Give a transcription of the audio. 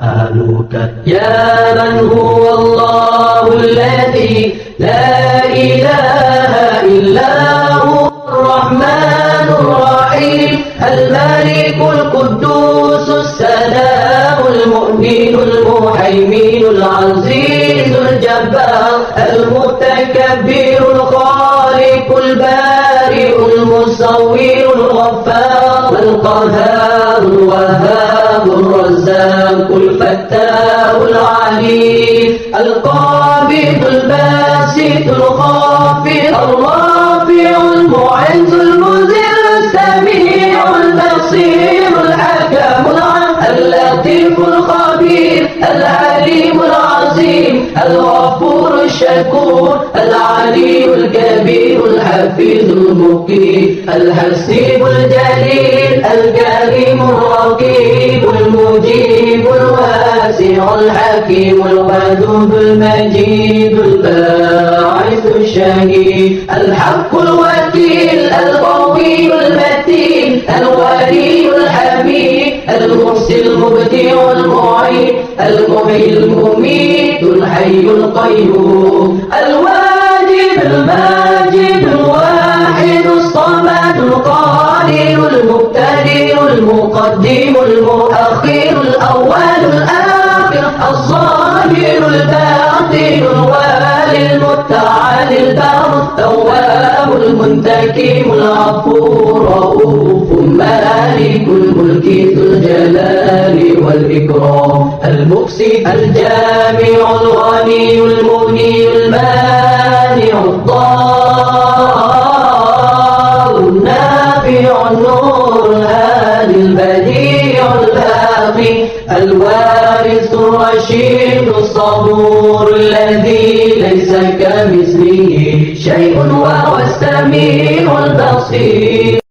أسألك يا من هو الله الذي لا إله إلا هو الرحمن الرحيم الملك القدوس السلام المؤمن المهيمن العزيز الجبار المتكبر الخالق البارئ المصور الغفار القهار الوهاب الرزاق الفتاح العليم القابض الباسط الخافض الرافع المعز المذل السميع البصير الحكم اللطيف الخبير العليم العظيم الغفور الشكور العلي الكبير الحفيظ المقيم الحسيب الجليل الكريم الرقيب المجيب الواسع الحكيم الودود المجيد الباعث الشهيد الحق الوكيل القوي المتين الولي الحميد المحسن المبدع المعيد المحيي المميت الحي القيوم الواجب الماجد الواحد الصمد القادر المبتدئ المقدم المؤخر الأول الآخر الظاهر الباطن الوالي المتعالي البر التواب المنتقم العفو الرؤوف مالك الملك ذو الجلال والإكرام المقسط الجامع الغني المغني المانع الضار النافع النور الهادي البديع الباقي الوارث الرشيد الصبور الذي ليس كمثله شيء وهو السميع البصير.